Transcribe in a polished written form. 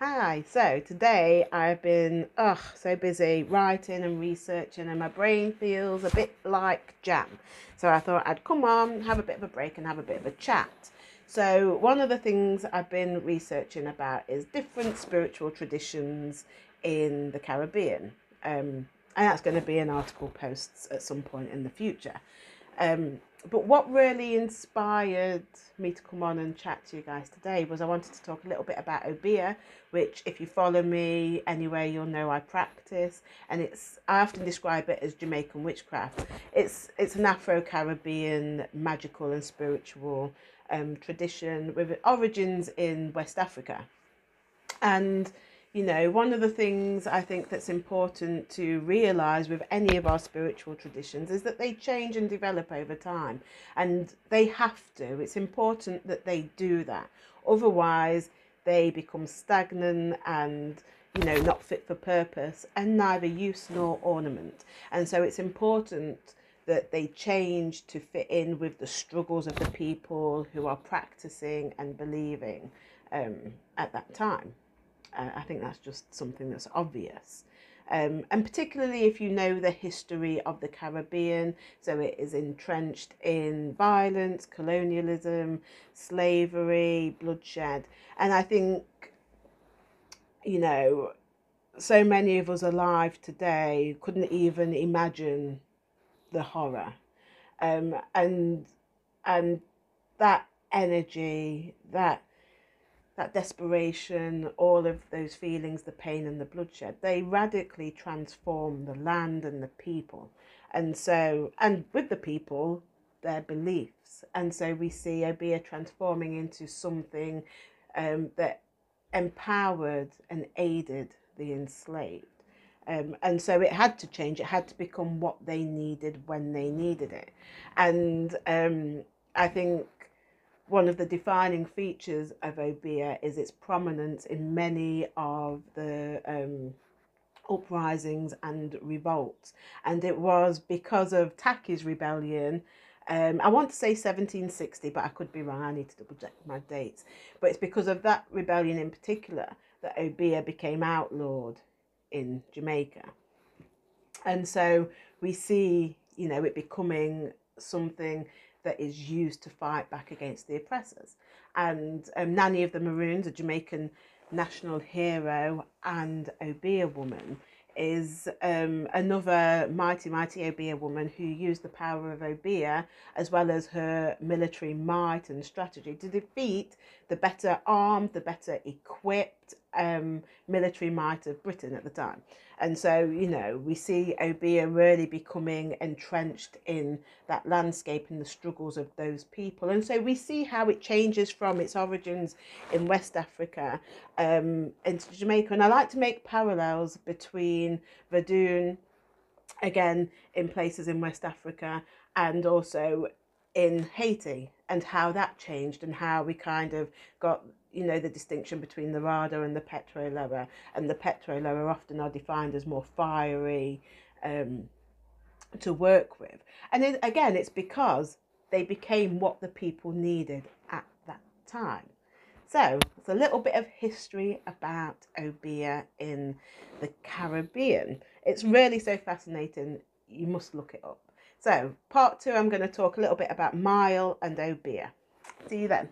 Hi, so today I've been so busy writing and researching, and my brain feels a bit like jam. So I thought I'd come on, have a bit of a break and have a bit of a chat. So one of the things I've been researching about is different spiritual traditions in the Caribbean. And that's going to be an article posts at some point in the future. But what really inspired me to come on and chat to you guys today was I wanted to talk a little bit about Obeah, which if you follow me anyway, you'll know I practice. And I often describe it as Jamaican witchcraft. It's an Afro-Caribbean magical and spiritual tradition with origins in West Africa. And one of the things I think that's important to realise with any of our spiritual traditions is that they change and develop over time, and they have to. It's important that they do that. Otherwise, they become stagnant and not fit for purpose and neither use nor ornament. And so it's important that they change to fit in with the struggles of the people who are practicing and believing at that time. I think that's just something that's obvious. And particularly if you know the history of the Caribbean, so it is entrenched in violence, colonialism, slavery, bloodshed. And I think, so many of us alive today couldn't even imagine the horror. And that energy, that desperation, all of those feelings, the pain and the bloodshed, they radically transform the land and the people. And with the people, their beliefs. And so we see Obeah transforming into something that empowered and aided the enslaved. And so it had to change. It had to become what they needed when they needed it. And I think one of the defining features of Obeah is its prominence in many of the uprisings and revolts. And it was because of Taki's rebellion. I want to say 1760, but I could be wrong. I need to double check my dates. But it's because of that rebellion in particular that Obeah became outlawed in Jamaica. And so we see, it becoming something that is used to fight back against the oppressors. And Nanny of the Maroons, a Jamaican national hero and Obeah woman, is another mighty Obeah woman who used the power of Obeah as well as her military might and strategy to defeat the better armed, the better equipped military might of Britain at the time. And so, we see Obeah really becoming entrenched in that landscape and the struggles of those people. And so we see how it changes from its origins in West Africa into Jamaica. And I like to make parallels between Verdun, again, in places in West Africa, and also in Haiti, and how that changed and how we kind of got the distinction between the Rada and the Petro-Lewa, and the Petro-Lewa often are defined as more fiery to work with. And again, it's because they became what the people needed at that time. So it's a little bit of history about Obeah in the Caribbean. It's really so fascinating, you must look it up. So part 2, I'm going to talk a little bit about Mile and Obeah. See you then.